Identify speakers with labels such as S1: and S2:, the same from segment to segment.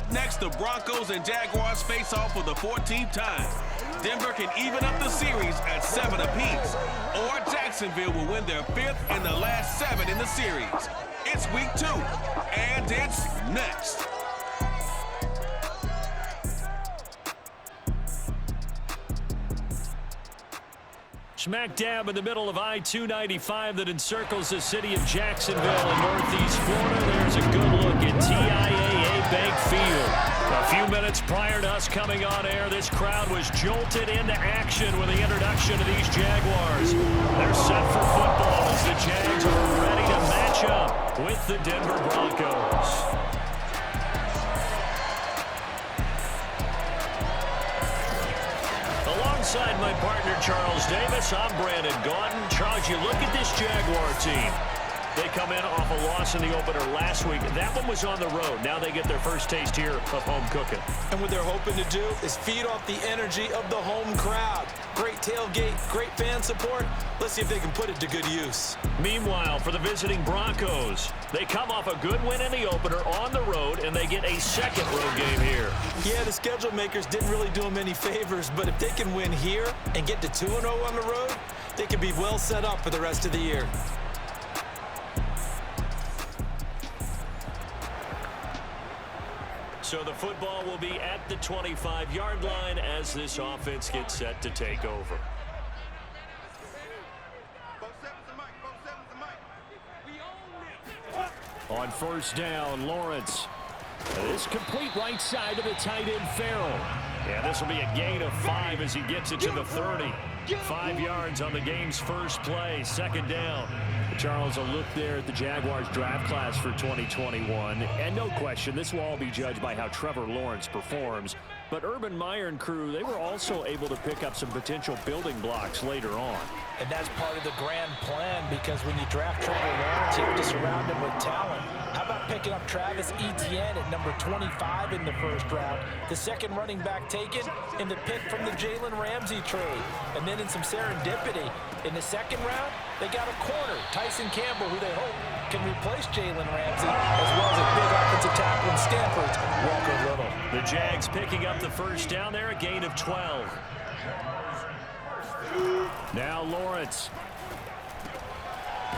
S1: Up next, the Broncos and Jaguars face off for the 14th time. Denver can even up the series at 7 apiece, or Jacksonville will win their 5th and the last 7 in the series. It's week 2, and it's next.
S2: Smack dab in the middle of I-295 that encircles the city of Jacksonville in northeast Florida. There's a good look at TIAA Bank Field. A few minutes prior to us coming on air, this crowd was jolted into action with the introduction of these Jaguars. They're set for football as the Jags are ready to match up with the Denver Broncos. Alongside my partner, Charles Davis, I'm Brandon Gaudin. Charles, you look at this Jaguar team. They come in off a loss in the opener last week. That one was on the road. Now they get their first taste here of home cooking.
S3: And what they're hoping to do is feed off the energy of the home crowd. Great tailgate, great fan support. Let's see if they can put it to good use.
S2: Meanwhile, for the visiting Broncos, they come off a good win in the opener on the road, and they get a second road game here.
S3: Yeah, the schedule makers didn't really do them any favors, but if they can win here and get to 2-0 on the road, they can be well set up for the rest of the year.
S2: So the football will be at the 25-yard line as this offense gets set to take over. On first down, Lawrence. This complete right side to the tight end, Farrell. Yeah, this will be a gain of 5 as he gets it to the 30. 5 yards on the game's first play, second down. Charles, a look there at the Jaguars draft class for 2021. And no question, this will all be judged by how Trevor Lawrence performs. But Urban Meyer and crew, they were also able to pick up some potential building blocks later on.
S3: And that's part of the grand plan, because when you draft Trevor Lawrence, you have to surround him with talent. How about picking up Travis Etienne at number 25 in the first round, the second running back taken in the pick from the Jalen Ramsey trade. And then in some serendipity, in the second round, they got a corner, Tyson Campbell, who they hope can replace Jalen Ramsey, as well as a big offensive tackle in Stanford's Walker Little.
S2: The Jags picking up the first down there, a gain of 12. Now Lawrence.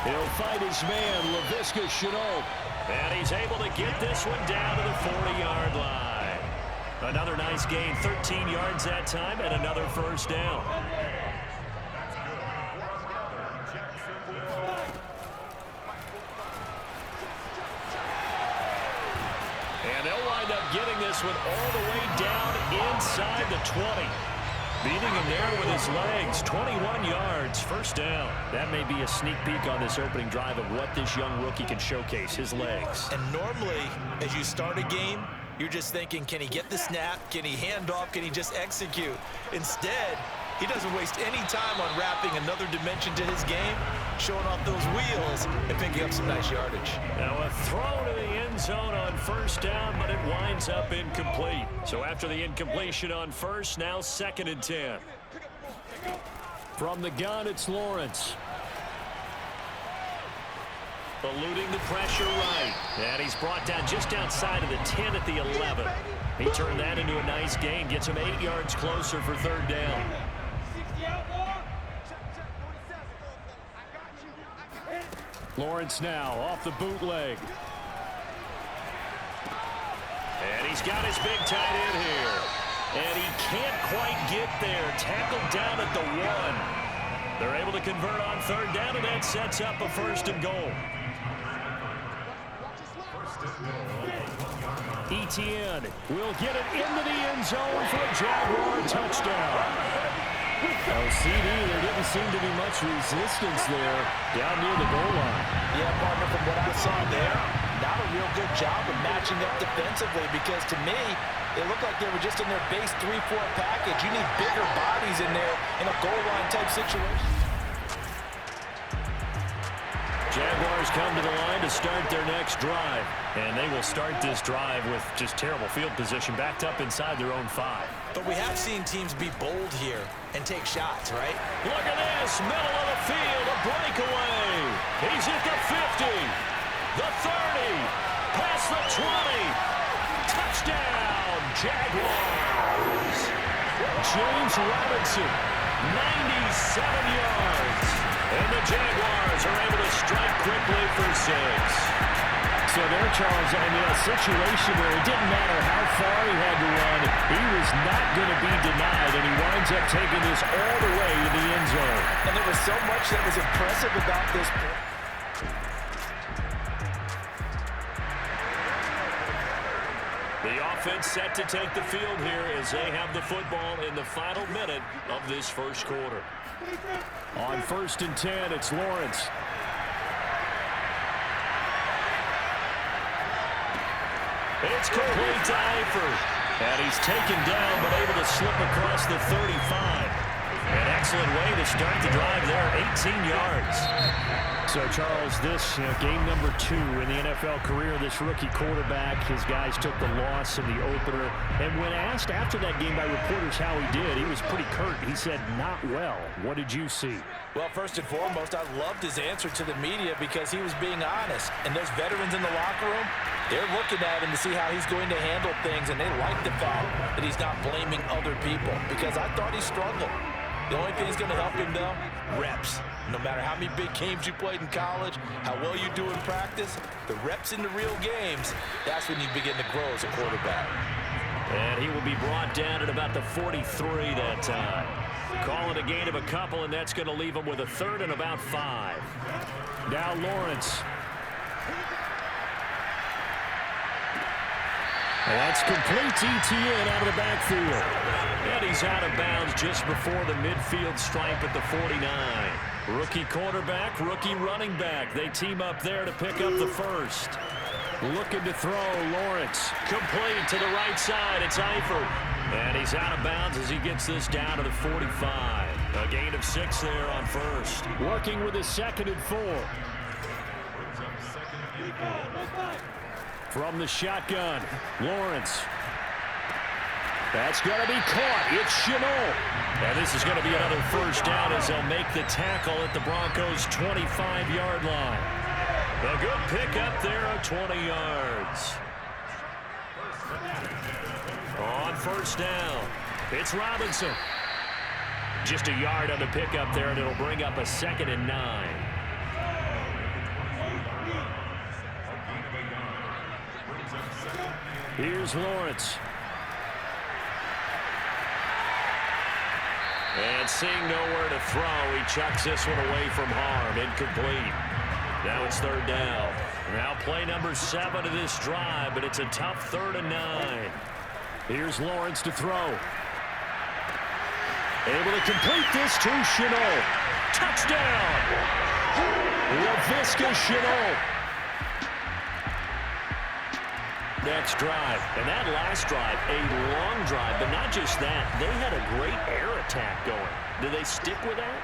S2: He'll fight his man, Laviska Shenault. And he's able to get this one down to the 40-yard line. Another nice gain, 13 yards that time, and another first down. And they'll wind up getting this one all the way down inside the 20. Beating him there with his legs, 21 yards, first down. That may be a sneak peek on this opening drive of what this young rookie can showcase, his legs.
S3: And normally, as you start a game, you're just thinking, can he get the snap? Can he hand off? Can he just execute? Instead, he doesn't waste any time on wrapping another dimension to his game, showing off those wheels and picking up some nice yardage.
S2: Now a throw to the end zone on first down, but it winds up incomplete. So after the incompletion on first, now 2nd and 10. From the gun, it's Lawrence. Eluding the pressure right. And he's brought down just outside of the 10 at the 11. He turned that into a nice gain, gets him 8 yards closer for third down. Lawrence now off the bootleg. And he's got his big tight end here. And he can't quite get there. Tackled down at the 1. They're able to convert on third down, and that sets up a 1st and goal. Etienne will get it into the end zone for a Jaguar touchdown. CD, there didn't seem to be much resistance there down near the goal line.
S3: Yeah, partner, from what I saw there, not a real good job of matching up defensively, because to me, it looked like they were just in their base 3-4 package. You need bigger bodies in there in a goal line type situation.
S2: Jaguars come to the line to start their next drive. And they will start this drive with just terrible field position, backed up inside their own 5.
S3: But we have seen teams be bold here and take shots, right?
S2: Look at this, middle of the field, a breakaway. He's at the 50, the 30, past the 20. Touchdown! Jaguars. James Robinson, 97 yards. And the Jaguars are able to strike quickly for 6.
S4: So there, Charles, I mean, a situation where it didn't matter how far he had to run, he was not going to be denied, and he winds up taking this all the way to the end zone.
S3: And there was so much that was impressive about this play.
S2: The offense set to take the field here as they have the football in the final minute of this first quarter.
S4: On 1st and 10, it's Lawrence.
S2: It's complete to Eifert. And he's taken down but able to slip across the 35. An excellent way to start the drive there, 18 yards.
S4: So, Charles, this game number 2 in the NFL career, this rookie quarterback, his guys took the loss in the opener. And when asked after that game by reporters how he did, he was pretty curt. He said, not well. What did you see?
S3: Well, first and foremost, I loved his answer to the media because he was being honest. And those veterans in the locker room, they're looking at him to see how he's going to handle things, and they like the fact that he's not blaming other people because I thought he struggled. The only thing that's going to help him, though, reps. No matter how many big games you played in college, how well you do in practice, the reps in the real games, that's when you begin to grow as a quarterback.
S2: And he will be brought down at about the 43 that time. Call it a gain of a couple, and that's going to leave him with a 3rd and about 5.
S4: Now Lawrence. And that's complete to ETN out of the backfield.
S2: And he's out of bounds just before the midfield stripe at the 49. Rookie quarterback, rookie running back. They team up there to pick up the 1st.
S4: Looking to throw, Lawrence.
S2: Complete to the right side, it's Eifert. And he's out of bounds as he gets this down to the 45. A gain of 6 there on 1st.
S4: Working with his 2nd and 4. From the shotgun, Lawrence. That's going to be caught. It's Chenault.
S2: And this is going to be another 1st down as they'll make the tackle at the Broncos' 25-yard line. A good pickup there of 20 yards. On 1st down, it's Robinson. Just a yard on the pickup there, and it'll bring up a 2nd and 9.
S4: Here's Lawrence.
S2: And seeing nowhere to throw, he chucks this one away from harm. Incomplete. Now it's 3rd down. Now play number 7 of this drive, but it's a tough 3rd and 9.
S4: Here's Lawrence to throw. Able to complete this to Chenault.
S2: Touchdown!
S4: LaVisca Chenault.
S2: Next drive. And that last drive, a long drive, but not just that. They had a great air attack going. Do they stick with that?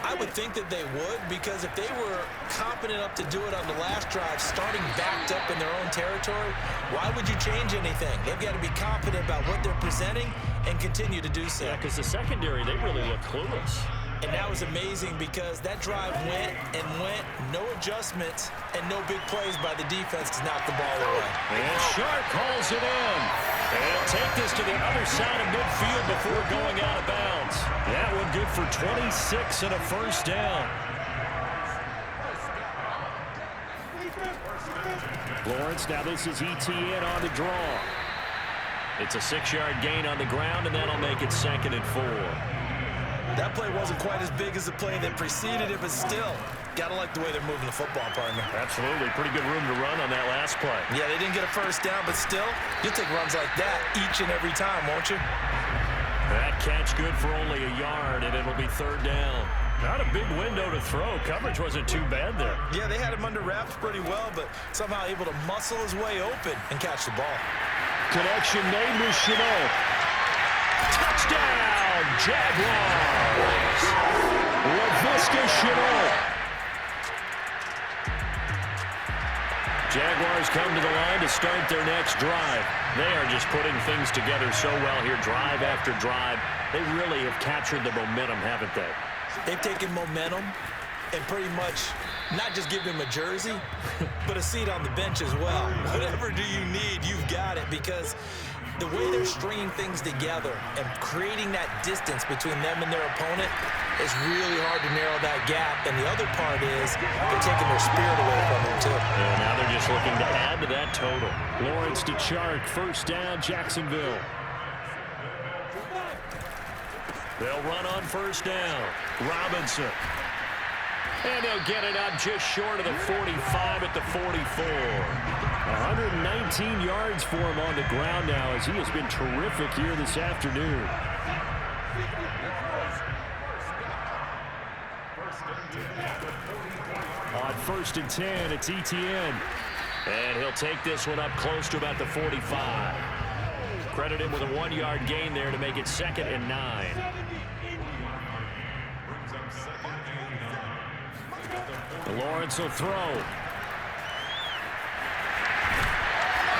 S3: I would think that they would, because if they were confident enough to do it on the last drive, starting backed up in their own territory, why would you change anything? They've got to be confident about what they're presenting and continue to do so.
S2: Yeah, because the secondary, they really look clueless.
S3: And that was amazing because that drive went and went, no adjustments, and no big plays by the defense to knock the ball away.
S2: And Sharp calls it in. And he'll take this to the other side of midfield before going out of bounds. That one good for 26 and a 1st down.
S4: Lawrence, now this is ETN on the draw.
S2: It's a 6-yard gain on the ground, and that'll make it 2nd and 4.
S3: That play wasn't quite as big as the play that preceded it, but still, got to like the way they're moving the football, partner.
S2: Absolutely. Pretty good room to run on that last play.
S3: Yeah, they didn't get a 1st down, but still, you'll take runs like that each and every time, won't you?
S2: That catch good for only a yard, and it'll be 3rd down. Not a big window to throw. Coverage wasn't too bad there.
S3: Yeah, they had him under wraps pretty well, but somehow able to muscle his way open and catch the ball.
S4: Connection made with Chenault.
S2: Touchdown, Jaguars!
S4: LaVisca Chenault.
S2: Jaguars come to the line to start their next drive. They are just putting things together so well here, drive after drive. They really have captured the momentum, haven't they?
S3: They've taken momentum and pretty much not just give him a jersey, but a seat on the bench as well. Whatever do you need, you've got it, because The way they're stringing things together and creating that distance between them and their opponent is really hard to narrow that gap. And the other part is they're taking their spirit away from them, too.
S2: And now they're just looking to add to that total. Lawrence to Chark, first down, Jacksonville. They'll run on first down. Robinson. And they'll get it up just short of the 45 at the 44. 119 yards for him on the ground now as he has been terrific here this afternoon. On first and 10, it's Etienne. And he'll take this one up close to about the 45. Credit him with a 1-yard gain there to make it 2nd and 9. Lawrence will throw.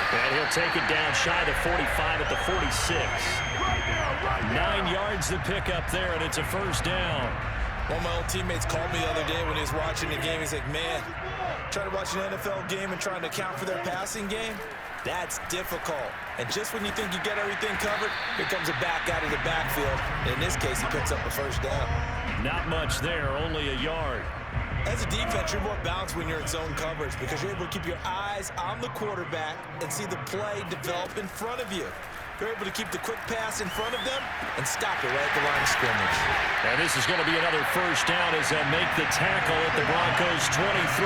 S2: And he'll take it down shy of the 45 at the 46. 9 yards to pick up there, and it's a first down.
S3: One of my old teammates called me the other day when he was watching the game. He's like, man, trying to watch an NFL game and trying to account for their passing game, that's difficult. And just when you think you get everything covered, here comes a back out of the backfield. And in this case, he picks up a first down.
S2: Not much there, only a yard.
S3: As a defense, you're more balanced when you're in zone coverage because you're able to keep your eyes on the quarterback and see the play develop in front of you. You're able to keep the quick pass in front of them and stop it right at the line of scrimmage.
S2: And this is going to be another first down as they'll make the tackle at the Broncos 23.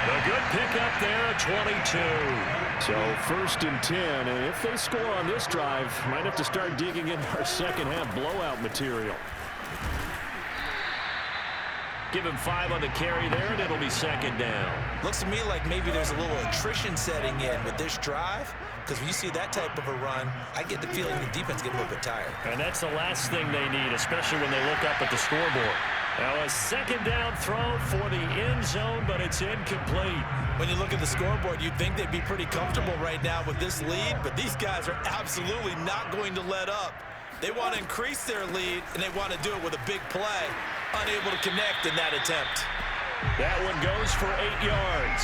S2: A good pickup there at 22.
S4: So first and 10, and if they score on this drive, might have to start digging into our second half blowout material.
S2: Give him 5 on the carry there, and it'll be 2nd down.
S3: Looks to me like maybe there's a little attrition setting in with this drive, because when you see that type of a run, I get the feeling the defense gets a little bit tired.
S2: And that's the last thing they need, especially when they look up at the scoreboard. Now a 2nd down throw for the end zone, but it's incomplete.
S3: When you look at the scoreboard, you'd think they'd be pretty comfortable right now with this lead, but these guys are absolutely not going to let up. They want to increase their lead, and they want to do it with a big play. Unable to connect in that attempt.
S2: That one goes for 8 yards.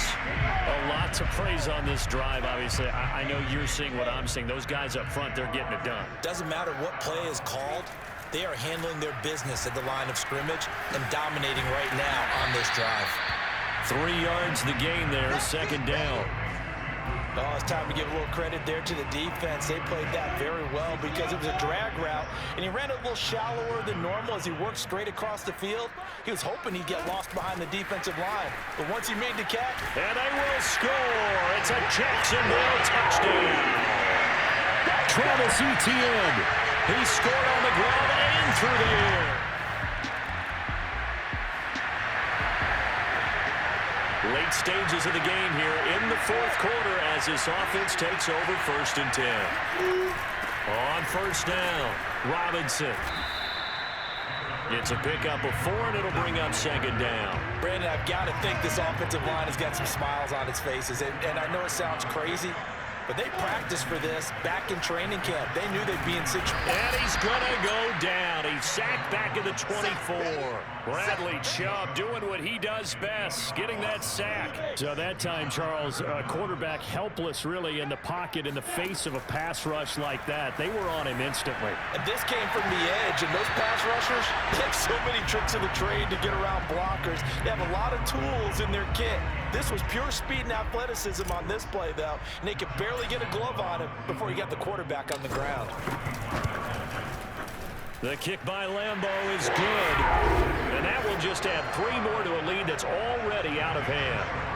S2: A lot to praise on this drive, obviously. I know you're seeing what I'm seeing. Those guys up front, they're getting it done.
S3: Doesn't matter what play is called. They are handling their business at the line of scrimmage and dominating right now on this drive.
S2: 3 yards the gain there, 2nd down.
S3: Oh, it's time to give a little credit there to the defense. They played that very well because it was a drag route, and he ran it a little shallower than normal as he worked straight across the field. He was hoping he'd get lost behind the defensive line, but once he made the catch,
S2: and they will score. It's a Jacksonville touchdown. Travis Etienne. He scored on the ground and through the air. Late stages of the game here in the 4th quarter as this offense takes over 1st and 10. On first down, Robinson. It's a pickup of 4, and it'll bring up 2nd down.
S3: Brandon, I've got to think this offensive line has got some smiles on its faces, and I know it sounds crazy, but they practiced for this back in training camp. They knew they'd be in situation.
S2: And he's going to go down. He's sacked back at the 24. Bradley Chubb doing what he does best, getting that sack.
S4: So that time, Charles, quarterback helpless really in the pocket in the face of a pass rush like that. They were on him instantly.
S3: And this came from the edge, and those pass rushers, they have so many tricks of the trade to get around blockers. They have a lot of tools in their kit. This was pure speed and athleticism on this play, though, and they could barely get a glove on him before he got the quarterback on the ground.
S2: The kick by Lambeau is good, and that will just add 3 more to a lead that's already out of hand.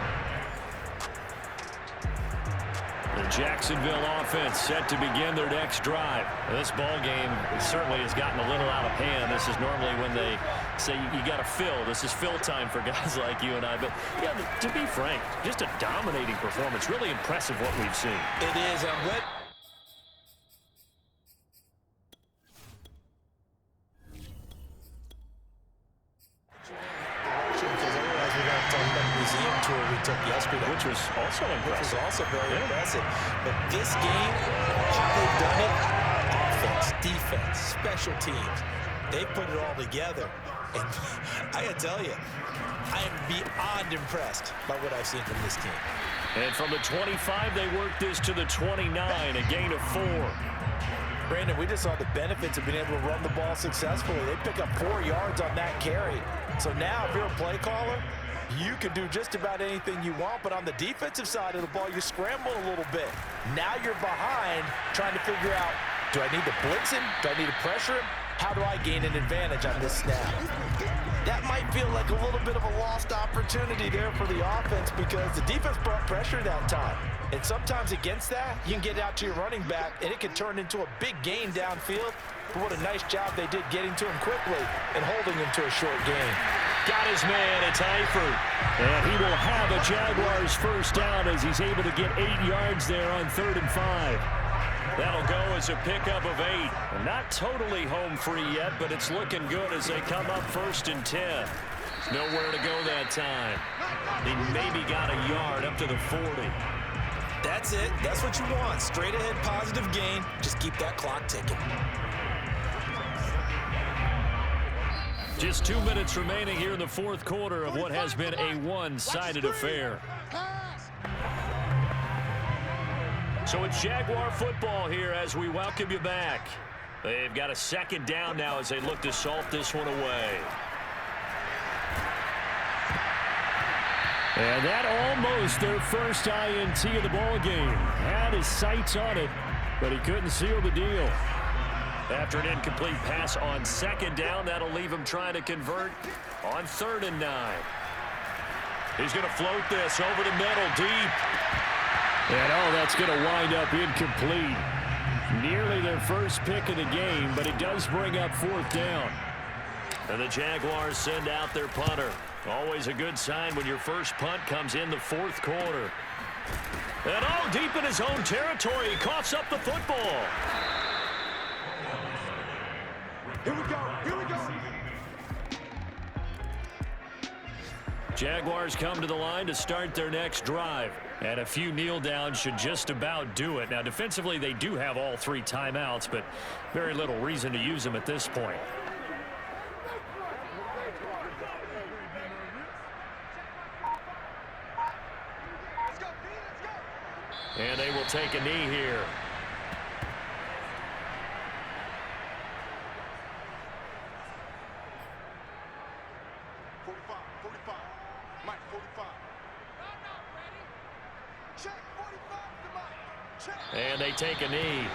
S2: The Jacksonville offense set to begin their next drive. This ball game certainly has gotten a little out of hand. This is normally when they say you got to fill. This is fill time for guys like you and I. But yeah, to be frank, just a dominating performance. Really impressive what we've seen.
S3: It is. I'm glad. Took yesterday,
S2: which was also impressive.
S3: Which was also very impressive. But this game, how they've done it, offense, defense, special teams, they put it all together. And I gotta tell you, I am beyond impressed by what I've seen from this team.
S2: And from the 25, they work this to the 29, a gain of 4.
S3: Brandon, we just saw the benefits of being able to run the ball successfully. They pick up 4 yards on that carry. So now if you're a play caller, you can do just about anything you want, but on the defensive side of the ball, you scramble a little bit. Now you're behind trying to figure out, do I need to blitz him? Do I need to pressure him? How do I gain an advantage on this snap? That might feel like a little bit of a lost opportunity there for the offense because the defense brought pressure that time. And sometimes against that, you can get out to your running back, and it can turn into a big gain downfield. But what a nice job they did getting to him quickly and holding him to a short gain.
S2: Got his man, it's Eifert. And he will have a Jaguars first down as he's able to get 8 yards there on 3rd and 5. That'll go as a pickup of 8. Not totally home free yet, but it's looking good as they come up 1st and 10. Nowhere to go that time. He maybe got a yard up to the 40.
S3: That's it. That's what you want. Straight ahead positive gain. Just keep that clock ticking.
S2: Just 2 minutes remaining here in the 4th quarter of what has been a one-sided affair. So it's Jaguar football here as we welcome you back. They've got a 2nd down now as they look to salt this one away. And that almost their first INT of the ball game. Had his sights on it, but he couldn't seal the deal. After an incomplete pass on 2nd down, that'll leave him trying to convert on 3rd and 9. He's going to float this over the middle, deep. And that's going to wind up incomplete. Nearly their first pick of the game, but it does bring up 4th down. And the Jaguars send out their punter. Always a good sign when your first punt comes in the 4th quarter. And deep in his own territory, he coughs up the football.
S5: Here we go, here we go.
S2: Jaguars come to the line to start their next drive. And a few kneel downs should just about do it. Now, defensively, they do have all 3 timeouts, but very little reason to use them at this point. And they will take a knee here. And they take a knee.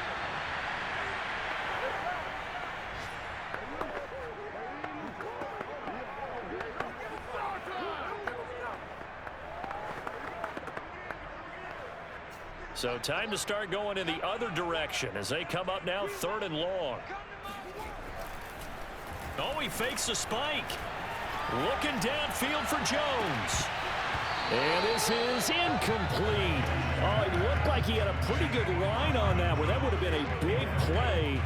S2: So time to start going in the other direction as they come up now 3rd and long. He fakes a spike. Looking downfield for Jones. And this is incomplete. It looked like he had a pretty good line on that one. That would have been a big play,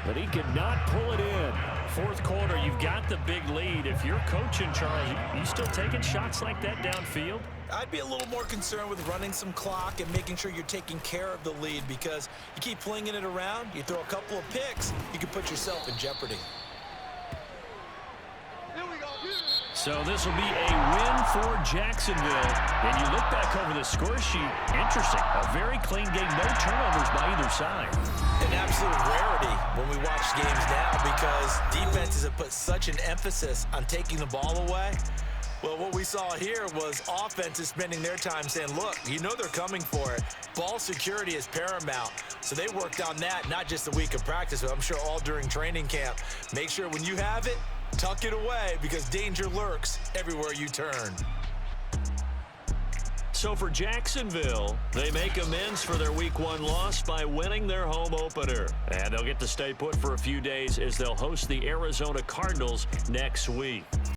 S2: but he could not pull it in. 4th quarter, you've got the big lead. If you're coaching, Charles, you still taking shots like that downfield?
S3: I'd be a little more concerned with running some clock and making sure you're taking care of the lead because you keep flinging it around, you throw a couple of picks, you can put yourself in jeopardy.
S2: So this will be a win for Jacksonville. And you look back over the score sheet, interesting. A very clean game, no turnovers by either side.
S3: An absolute rarity when we watch games now because defenses have put such an emphasis on taking the ball away. Well, what we saw here was offenses spending their time saying, look, you know they're coming for it. Ball security is paramount. So they worked on that, not just a week of practice, but I'm sure all during training camp. Make sure when you have it, tuck it away because danger lurks everywhere you turn.
S2: So for Jacksonville, they make amends for their Week 1 loss by winning their home opener. And they'll get to stay put for a few days as they'll host the Arizona Cardinals next week.